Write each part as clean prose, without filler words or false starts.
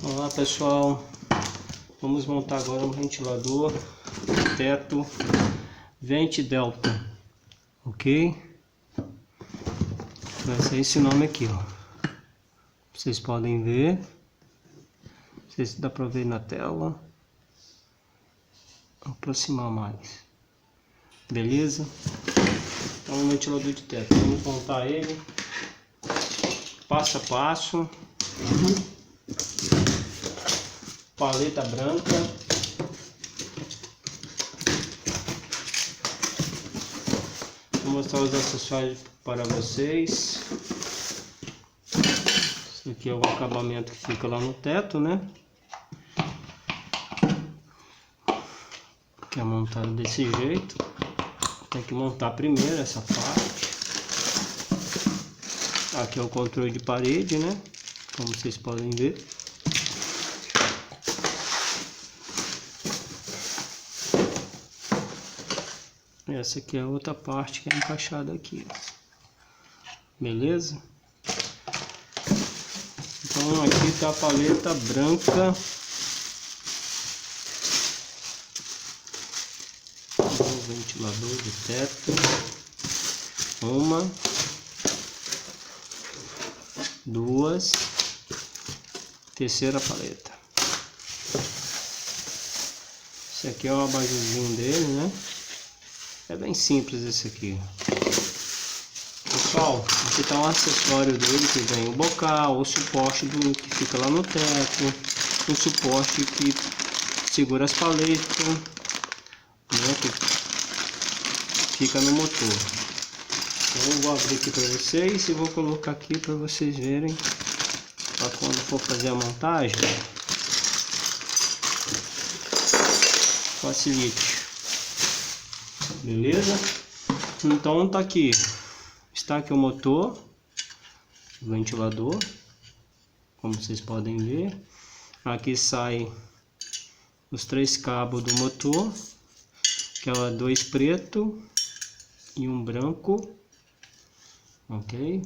Olá pessoal, vamos montar agora um ventilador teto Vent Delta, ok? Vai ser esse nome aqui, ó. Vocês podem ver, não sei se dá para ver na tela. Vou aproximar mais, beleza? Então, um ventilador de teto, vamos montar ele passo a passo. Paleta branca, vou mostrar os acessórios para vocês. Esse aqui é o acabamento que fica lá no teto, né? Que é montado desse jeito. Tem que montar primeiro essa parte. Aqui é o controle de parede, né? Como vocês podem ver. Essa aqui é a outra parte que é encaixada aqui, beleza? Então aqui está a paleta branca do ventilador de teto. Uma, duas, terceira paleta. Esse aqui é o abajurzinho dele, né? É bem simples esse aqui. Pessoal, aqui está um acessório dele que vem o bocal, o suporte que fica lá no teto, o suporte que segura as paletas, né, que fica no motor. Então eu vou abrir aqui para vocês e vou colocar aqui para vocês verem, para quando for fazer a montagem facilite. Beleza? Então tá aqui, está aqui o motor, o ventilador, como vocês podem ver. Aqui sai os 3 cabos do motor, que é 2 preto e um branco, ok?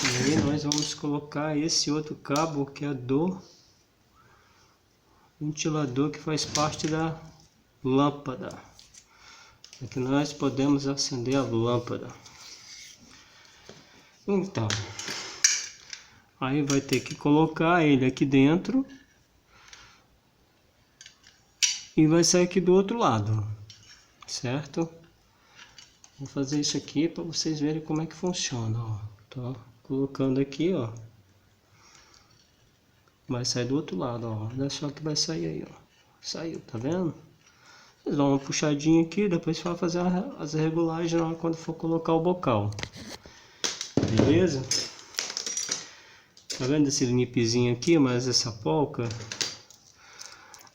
E aí nós vamos colocar esse outro cabo que é do ventilador, que faz parte da lâmpada. Aqui nós podemos acender a lâmpada. Então, aí vai ter que colocar ele aqui dentro e vai sair aqui do outro lado, certo? Vou fazer isso aqui para vocês verem como é que funciona, ó. Tô colocando aqui, ó. Vai sair do outro lado, ó. Olha só que vai sair aí, ó. Saiu, tá vendo? Vocês dão uma puxadinha aqui, depois vai fazer as regulagens na hora quando for colocar o bocal. Beleza? Tá vendo esse nipzinho aqui, mas essa polca?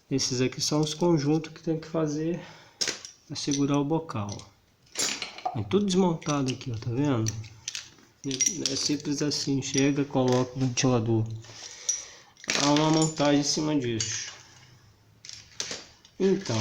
Esses aqui são os conjuntos que tem que fazer para segurar o bocal. É tudo desmontado aqui, ó, tá vendo? É simples assim, chega, coloca o ventilador. Há uma montagem em cima disso. Então,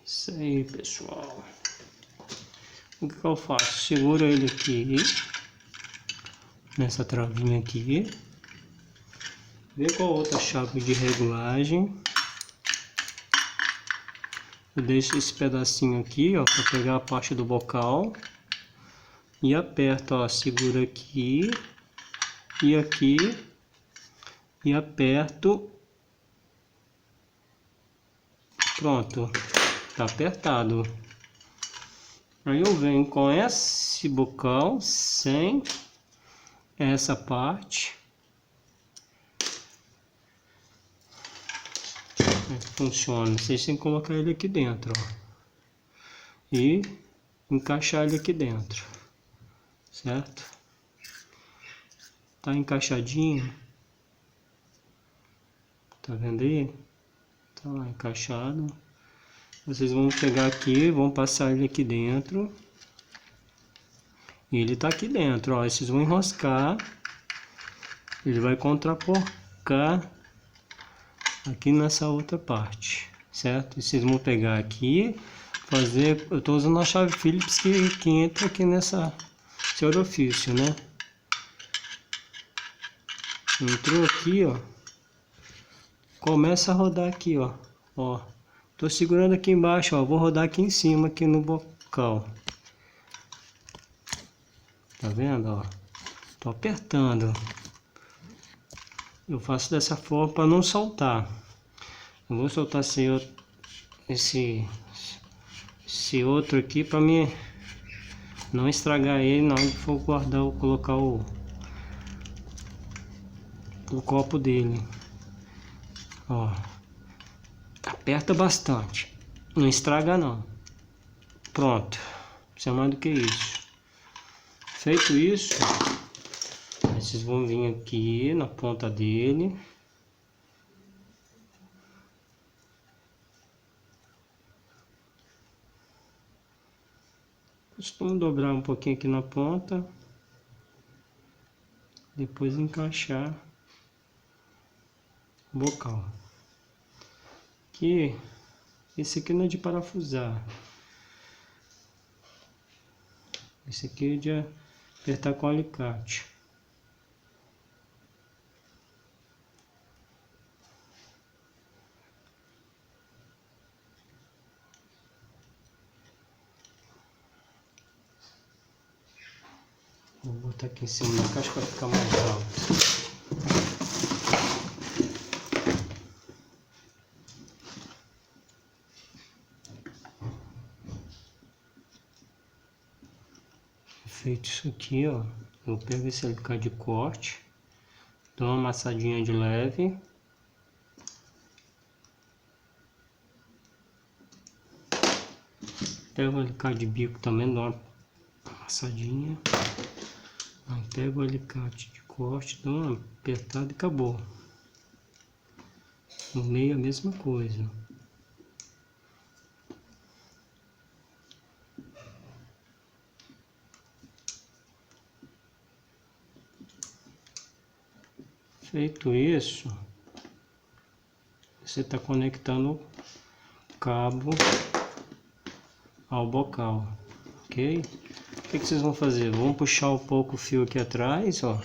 isso aí, pessoal. O que eu faço? Seguro ele aqui nessa travinha aqui, vem com a outra chave de regulagem. Eu deixo esse pedacinho aqui, ó, para pegar a parte do bocal e aperto, ó, segura aqui e aqui e aperto. Pronto, tá apertado. Aí eu venho com esse bocal sem essa parte. Funciona. Vocês têm que colocar ele aqui dentro, ó. e encaixar ele aqui dentro, certo? Tá encaixadinho, tá vendo aí? Tá lá encaixado. Vocês vão pegar aqui, vão passar ele aqui dentro. E ele tá aqui dentro, ó. Vocês vão enroscar. Ele vai contraporcar aqui nessa outra parte, certo? E vocês vão pegar aqui, fazer... Eu tô usando a chave Phillips que entra aqui esse orifício, né? Entrou aqui, ó. Começa a rodar aqui, ó. Ó. Tô segurando aqui embaixo, ó. Vou rodar aqui em cima, aqui no bocal. Tá vendo, ó? Tô apertando. Eu faço dessa forma para não soltar. Eu vou soltar esse outro aqui para mim não estragar ele na hora que for guardar ou colocar o copo dele. Ó. Aperta bastante. Não estraga não. Pronto. Isso é mais do que isso. Feito isso, vocês vão vir aqui na ponta dele. Costumo dobrar um pouquinho aqui na ponta. Depois encaixar o bocal. Aqui, esse aqui não é de parafusar. Esse aqui é de apertar com alicate. Vou botar aqui em cima da caixa para ficar mais alto. Feito isso aqui, ó, eu pego esse alicate de corte, dou uma amassadinha de leve. Pego o alicate de bico também, dou uma amassadinha. Aí pego o alicate de corte, dou uma apertada e acabou. No meio a mesma coisa. Feito isso, você está conectando o cabo ao bocal, ok? O que vocês vão fazer? Vão puxar um pouco o fio aqui atrás, ó.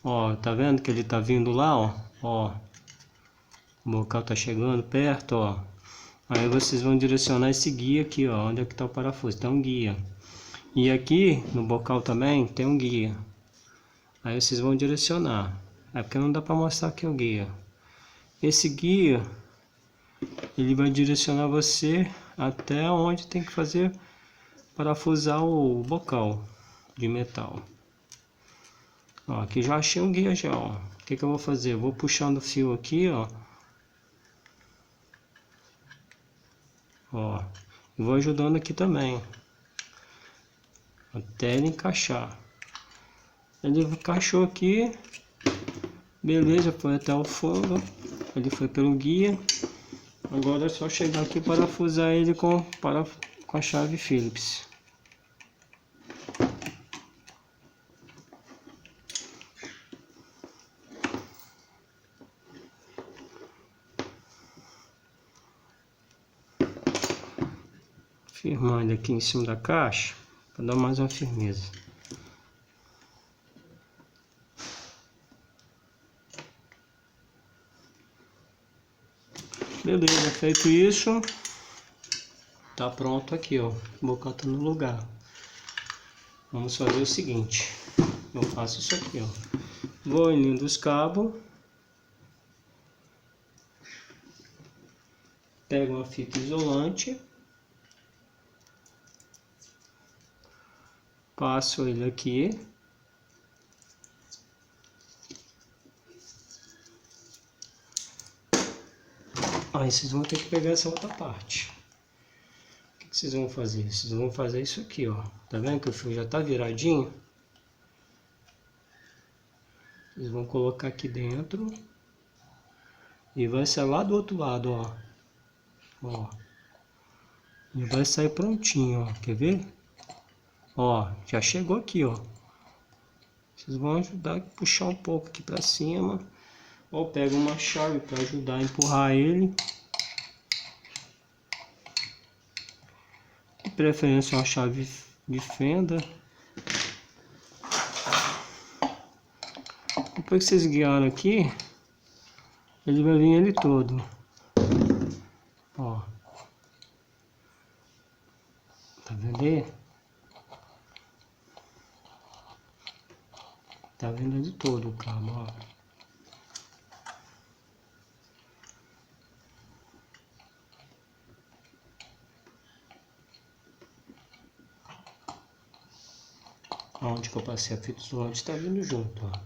Ó, tá vendo que ele tá vindo lá, ó? Ó, o bocal tá chegando perto, ó. Aí vocês vão direcionar esse guia aqui, ó. Onde é que tá o parafuso? Tem um guia. E aqui no bocal também tem um guia. Aí vocês vão direcionar. É porque não dá para mostrar aqui o guia. Esse guia, ele vai direcionar você até onde tem que fazer parafusar o bocal de metal. Ó, aqui já achei o guia já, ó. O que eu vou fazer? Eu vou puxando o fio aqui, ó. Ó, e vou ajudando aqui também. Até ele encaixar. Ele encaixou aqui. Beleza, foi até o fundo. Ele foi pelo guia. Agora é só chegar aqui e parafusar ele com a chave Phillips. Firmando aqui em cima da caixa para dar mais uma firmeza. Beleza, feito isso, tá pronto aqui, ó. O bocal tá no lugar. Vamos fazer o seguinte: eu faço isso aqui, ó. Vou unindo os cabos, pego uma fita isolante, passo ele aqui. Aí vocês vão ter que pegar essa outra parte. vocês vão fazer? Vocês vão fazer isso aqui, ó. Tá vendo que o fio já tá viradinho? Vocês vão colocar aqui dentro. E vai sair lá do outro lado, ó. Ó. E vai sair prontinho, ó. Quer ver? Ó, já chegou aqui, ó. Vocês vão ajudar a puxar um pouco aqui pra cima. Ou pega uma chave para ajudar a empurrar ele. De preferência uma chave de fenda. Depois que vocês guiaram aqui, ele vai vir ele todo. Ó. Tá vendo aí? Tá vendo ele todo o cabo, ó. Onde que eu passei a fita isolante tá vindo junto, ó. Tá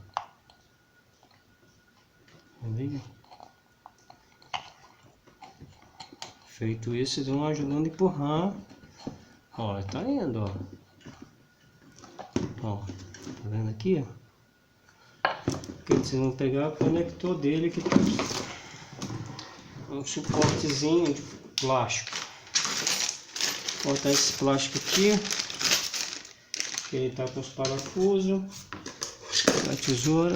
vendo? Feito isso, vocês vão ajudando a empurrar. Ó, tá indo, ó. Ó, tá vendo aqui, ó? Porque vocês vão pegar o conector dele que tá aqui. Um suportezinho de plástico. Vou botar esse plástico aqui. Que ele tá com os parafusos. A tesoura.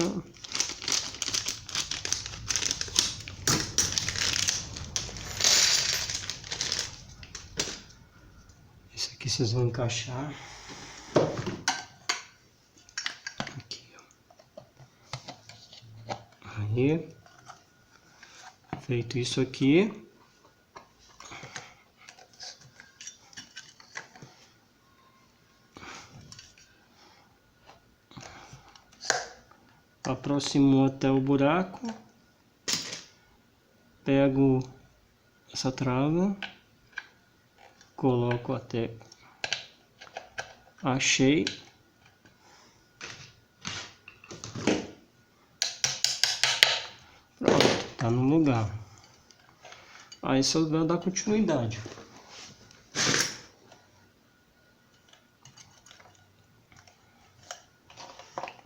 Isso aqui vocês vão encaixar. Aqui, ó. Aí. Feito isso aqui. Aproximou até o buraco. Pego essa trava. Coloco até. Achei. Pronto, tá no lugar. Aí só vai dar continuidade.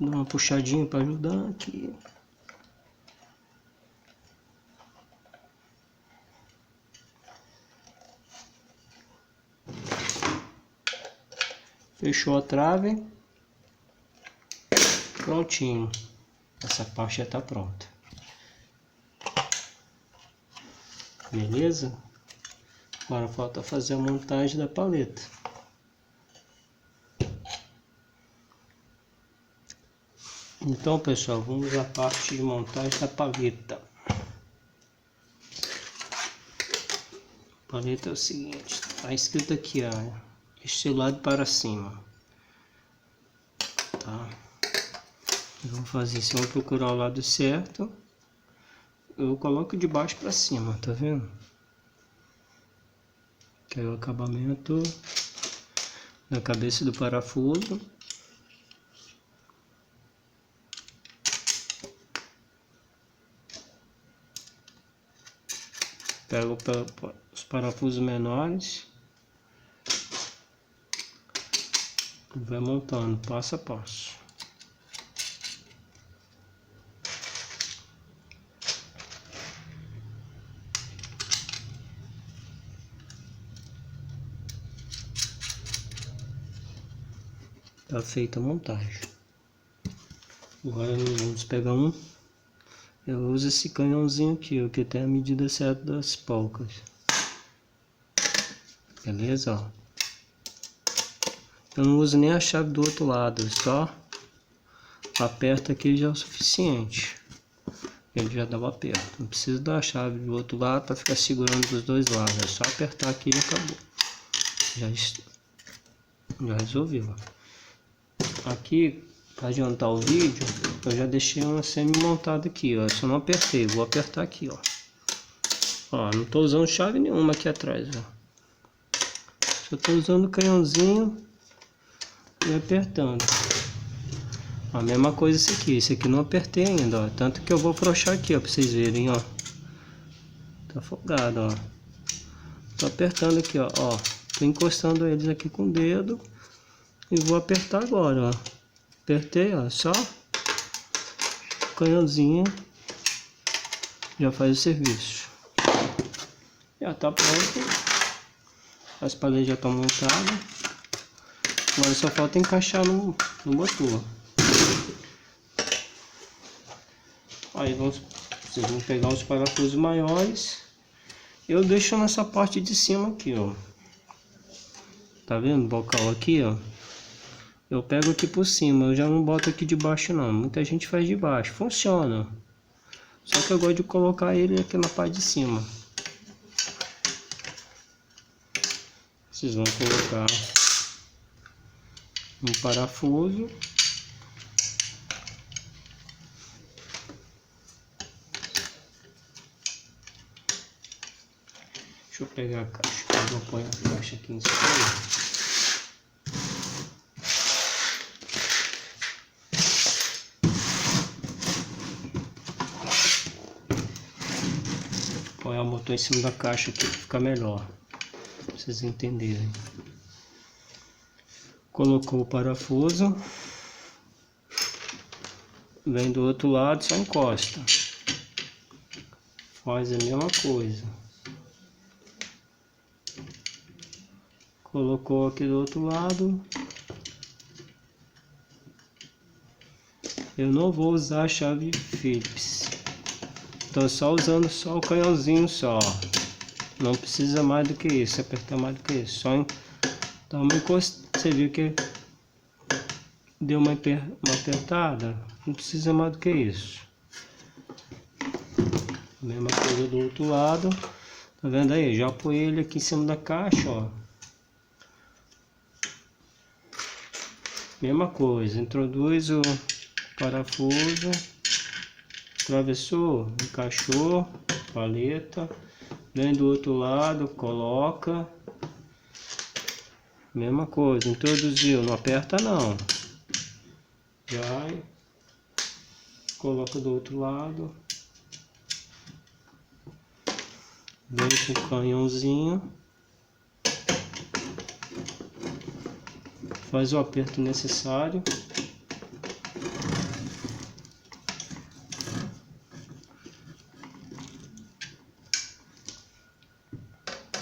Dá uma puxadinha para ajudar aqui. Fechou a trave. Prontinho. Essa parte já tá pronta. Beleza? Agora falta fazer a montagem da paleta. Então, pessoal, vamos à parte de montagem da paleta. A paleta é o seguinte, tá escrito aqui, ó, este lado para cima, tá? Vamos fazer, se eu procurar o lado certo, eu coloco de baixo para cima, tá vendo? Que é o acabamento da cabeça do parafuso. Pego os parafusos menores e vai montando passo a passo. Tá feita a montagem. Agora vamos pegar um. Eu uso esse canhãozinho aqui, ó, que tem a medida certa das polcas. Beleza, ó. Eu não uso nem a chave do outro lado, só aperta aqui já é o suficiente. Ele já dá o aperto. Não precisa dar a chave do outro lado para ficar segurando dos dois lados. É só apertar aqui e acabou. Já resolveu. Aqui, para adiantar o vídeo, eu já deixei uma semi-montada aqui, ó. Eu só não apertei, vou apertar aqui, ó. Ó, não tô usando chave nenhuma aqui atrás, ó. Só tô usando o canhãozinho e apertando. A mesma coisa esse aqui não apertei ainda, ó. Tanto que eu vou afrouxar aqui, ó, pra vocês verem, ó. Tá folgado, ó. Tô apertando aqui, ó, ó. Tô encostando eles aqui com o dedo e vou apertar agora, ó. Apertei, ó, só o canhãozinho já faz o serviço. Já tá pronto. As paletas já estão montadas. Agora só falta encaixar no motor. Aí vocês vão pegar os parafusos maiores. Eu deixo nessa parte de cima aqui, ó. Tá vendo o bocal aqui, ó? Eu pego aqui por cima, eu já não boto aqui de baixo não. Muita gente faz de baixo, funciona. Só que eu gosto de colocar ele aqui na parte de cima. Vocês vão colocar um parafuso. Deixa eu pegar a caixa, eu vou pôr a caixa aqui em cima. Põe o motor em cima da caixa aqui que fica melhor, pra vocês entenderem. Colocou o parafuso, vem do outro lado, só encosta. Faz a mesma coisa. Colocou aqui do outro lado. Eu não vou usar a chave Phillips. Estou só usando só o canhãozinho só. Não precisa mais do que isso, apertar mais do que isso. Só dá uma encosta. Você viu que deu uma apertada? Não precisa mais do que isso. Mesma coisa do outro lado. Tá vendo aí? Já apoiei ele aqui em cima da caixa, ó. Mesma coisa, introduz o parafuso, atravessou, encaixou, paleta, vem do outro lado, coloca, mesma coisa, introduziu, não aperta não, vai, coloca do outro lado, vem com o canhãozinho. Faz o aperto necessário.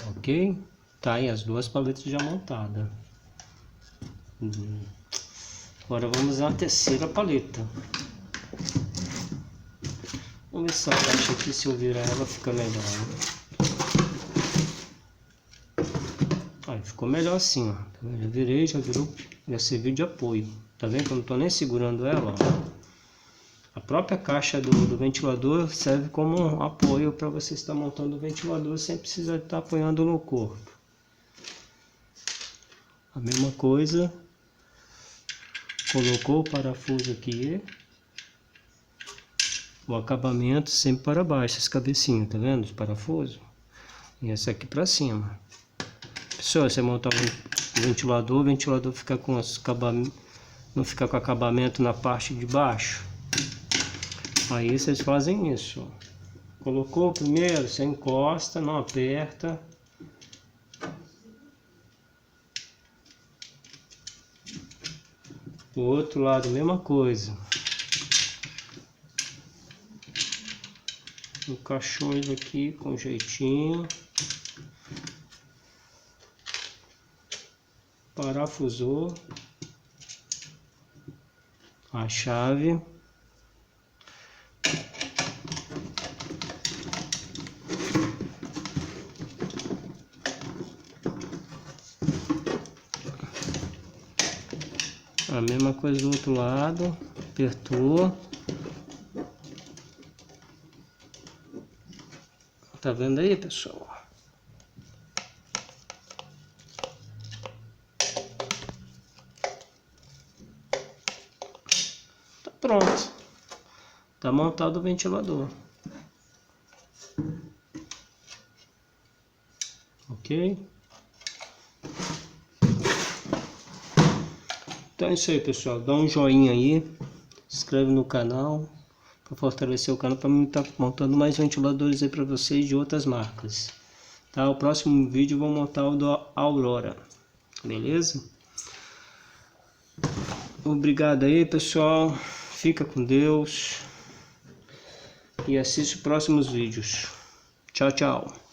Ok? Tá aí as duas paletas já montadas. Agora vamos na terceira paleta. Vamos ver se essa caixa aqui, se eu virar ela, fica melhor. Aí, ficou melhor assim, ó. Já virei, já virou, já serviu de apoio. Tá vendo que eu não tô nem segurando ela, ó. A própria caixa do ventilador serve como um apoio para você estar montando o ventilador sem precisar estar apoiando no corpo. A mesma coisa, colocou o parafuso aqui, o acabamento sempre para baixo, essa cabecinha, tá vendo? Os parafusos. E essa aqui para cima. Pessoal, você montar o ventilador fica com os acabamentos, não fica com acabamento na parte de baixo. Aí vocês fazem isso, ó. Colocou primeiro, você encosta, não aperta. Do outro lado, mesma coisa. Encaixou ele aqui com jeitinho. Parafusou a chave. A mesma coisa do outro lado, apertou. Tá vendo aí, pessoal? Tá pronto. Tá montado o ventilador. Ok? Então é isso aí, pessoal. Dá um joinha aí, se inscreve no canal para fortalecer o canal, para mim estar montando mais ventiladores aí para vocês de outras marcas. tá? O próximo vídeo eu vou montar o do Aurora, beleza? Obrigado aí, pessoal. Fica com Deus e assiste os próximos vídeos. Tchau, tchau.